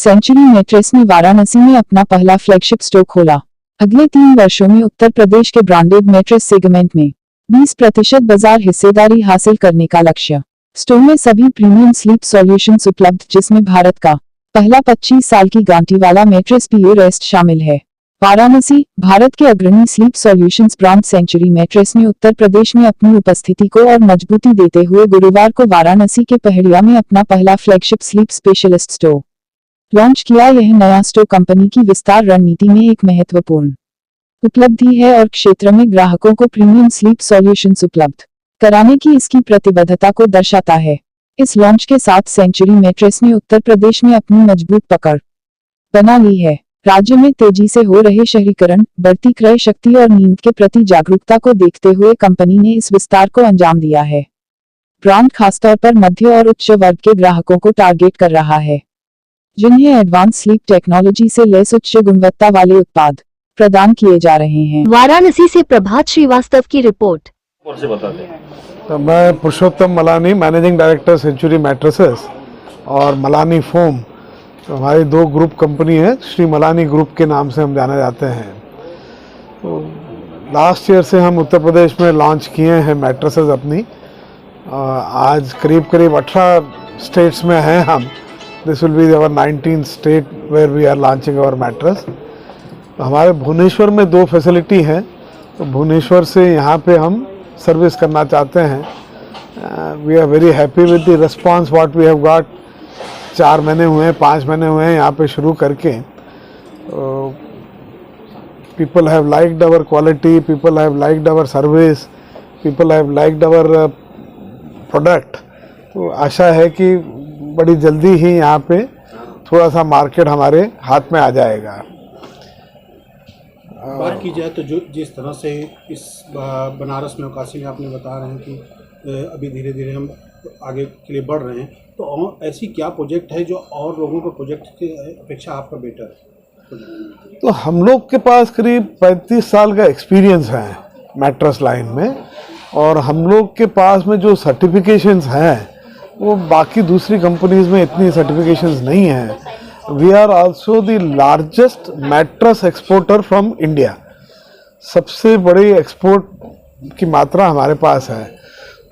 Century mattress ने वाराणसी में अपना पहला फ्लैगशिप स्टोर खोला। अगले 3 वर्षों में उत्तर प्रदेश के ब्रांडेड मैट्रेस सेगमेंट में 20% बाजार हिस्सेदारी हासिल करने का लक्ष्य। स्टोर में सभी प्रीमियम स्लीप सॉल्यूशंस उपलब्ध, जिसमें भारत का पहला 25 साल की गारंटी वाला मैट्रेस पीओ रेस्ट शामिल है। वाराणसी, भारत के अग्रणी sleep solutions brand century mattress ने उत्तर प्रदेश में अपनी उपस्थिति को और मजबूती देते हुए गुरुवार को वाराणसी के पहड़िया में अपना पहला flagship sleep specialist store launch किया। यह नया स्टोर कंपनी की विस्तार रणनीति में एक महत्वपूर्ण उपलब्धि है और क्षेत्र में ग्राहकों को प्रीमियम स्लीप सॉल्यूशंस उपलब्ध कराने की इसकी प्रतिबद्धता को दर्शाता है। इस लॉन्च के साथ सेंचुरी मैट्रेस ने उत्तर प्रदेश में अपनी मजबूत पकड़ बना ली है। राज्य में तेजी से हो रहे शहरीकरण, बढ़ती क्रय शक्ति और नींद के प्रति जागरूकता को देखते हुए कंपनी ने इस विस्तार को अंजाम दिया है। ब्रांड खासतौर पर मध्य और उच्च वर्ग के ग्राहकों को टारगेट कर रहा है, जिन्हें एडवांस स्लीप टेक्नोलॉजी से लैस उच्च गुणवत्ता वाले उत्पाद प्रदान किए जा रहे हैं। वाराणसी से प्रभात श्रीवास्तव की रिपोर्ट। और से बता दें। तो मैं Purushottam Malani, managing director century mattresses और मलानी फोम, तो हमारी 2 ग्रुप कंपनी है, श्री मलानी ग्रुप के नाम से हम जाने जाते हैं। तो लास्ट ईयर से हम उत्तर प्रदेश में लॉन्च किए हैं मैट्रेसेस अपनी। आज करीब 18 स्टेट्स में हैं हम। This will be our 19th state where we are launching our mattress. तो हमारे भुवनेश्वर में 2 फैसिलिटी हैं, तो भुवनेश्वर से यहाँ पे हम सर्विस करना चाहते हैं। We are very happy with the response what we have got. 4 महीने हुए हैं, 5 महीने हुए हैं यहाँ पे शुरू करके। People have liked our quality, people have liked our service, people have liked our product. तो आशा है कि बड़ी जल्दी ही यहाँ पे थोड़ा सा मार्केट हमारे हाथ में आ जाएगा। बात की जाए तो जो जिस तरह से इस बनारस में काशी में आपने बता रहे हैं कि अभी धीरे धीरे हम आगे के लिए बढ़ रहे हैं, तो ऐसी क्या प्रोजेक्ट है जो और लोगों के प्रोजेक्ट की अपेक्षा आपका बेटर है? तो हम लोग के पास करीब 35 साल का एक्सपीरियंस है मैट्रेस लाइन में, और हम लोग के पास में जो सर्टिफिकेशंस हैं वो बाकी दूसरी कंपनीज में इतनी सर्टिफिकेशंस नहीं हैं। We are also the largest mattress exporter from India. सबसे बड़ी एक्सपोर्ट की मात्रा हमारे पास है।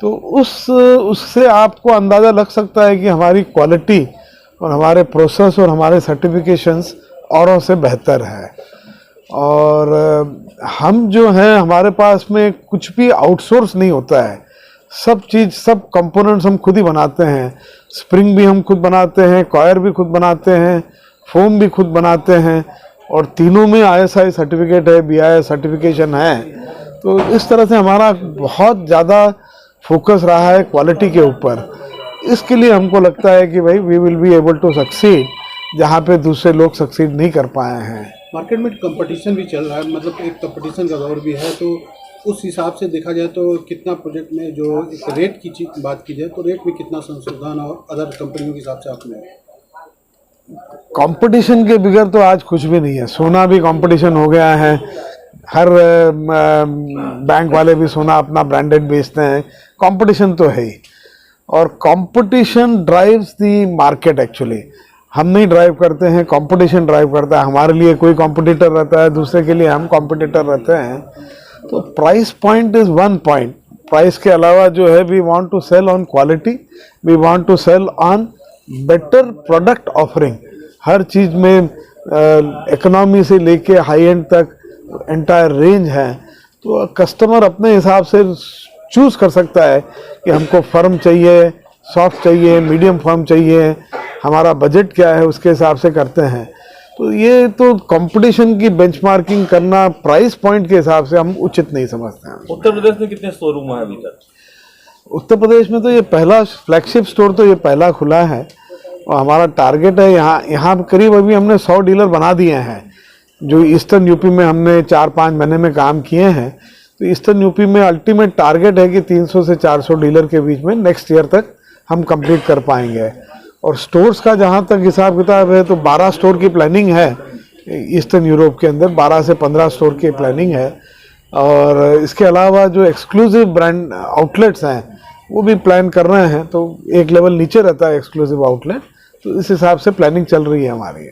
तो उससे आपको अंदाज़ा लग सकता है कि हमारी क्वालिटी और हमारे प्रोसेस और हमारे सर्टिफिकेशंस औरों से बेहतर है। और हम जो हैं, हमारे पास में कुछ भी आउटसोर्स नहीं होता है। सब चीज़, सब कंपोनेंट्स हम खुद ही बनाते हैं। स्प्रिंग भी हम खुद बनाते हैं, कॉयर भी खुद बनाते हैं, फोम भी खुद बनाते हैं, और तीनों में ISI सर्टिफिकेट है, BIS सर्टिफिकेशन है। तो इस तरह से हमारा बहुत ज़्यादा फोकस रहा है क्वालिटी के ऊपर। इसके लिए हमको लगता है कि भाई we will be able to succeed जहाँ पे दूसरे लोग सक्सीड नहीं कर पाए हैं। मार्केट में कंपटीशन भी चल रहा है, मतलब एक कंपटीशन का दौर भी है, तो उस हिसाब से देखा जाए तो कितना प्रोजेक्ट में जो एक रेट की बात की जाए तो रेट में कितना संशोधन और अदर कंपनियों के हिसाब से आपने? कंपटीशन के बगैर तो आज कुछ भी नहीं है। सोना भी कंपटीशन हो गया है। हर बैंक वाले भी सोना अपना ब्रांडेड बेचते हैं। कंपटीशन तो है ही, और competition drives the market. Actually हम नहीं ड्राइव करते हैं, कंपटीशन ड्राइव करता है। हमारे लिए कोई कंपटीटर रहता है, दूसरे के लिए हम कंपटीटर रहते हैं। तो price point is one point. Price के अलावा जो है, we want to sell on quality, we want to sell on better product offering. हर चीज़ में इकोनॉमी से लेके हाई एंड तक एंटायर रेंज है। तो कस्टमर अपने हिसाब से चूज़ कर सकता है कि हमको फर्म चाहिए, सॉफ्ट चाहिए, मीडियम फर्म चाहिए, हमारा बजट क्या है, उसके हिसाब से करते हैं। तो ये तो कंपटीशन की बेंचमार्किंग करना प्राइस पॉइंट के हिसाब से हम उचित नहीं समझते हैं। उत्तर प्रदेश में कितने शोरूम हैं अभी तक? उत्तर प्रदेश में तो ये पहला फ्लैगशिप स्टोर तो ये पहला खुला है, और हमारा टारगेट है यहाँ करीब अभी हमने 100 डीलर बना दिए हैं। जो ईस्टर्न यूपी में हमने 4-5 महीने में काम किए हैं, तो ईस्टर्न यूपी में अल्टीमेट टारगेट है कि 300 से 400 डीलर के बीच में नेक्स्ट ईयर तक हम कंप्लीट कर पाएंगे। और स्टोर्स का जहाँ तक हिसाब किताब है, तो 12 स्टोर की प्लानिंग है ईस्टर्न यूरोप के अंदर। 12 से 15 स्टोर की प्लानिंग है। और इसके अलावा जो एक्सक्लूसिव ब्रांड आउटलेट्स हैं वो भी प्लान कर रहे हैं। तो एक लेवल नीचे रहता है एक्सक्लूसिव आउटलेट, तो इस हिसाब से प्लानिंग चल रही है हमारी।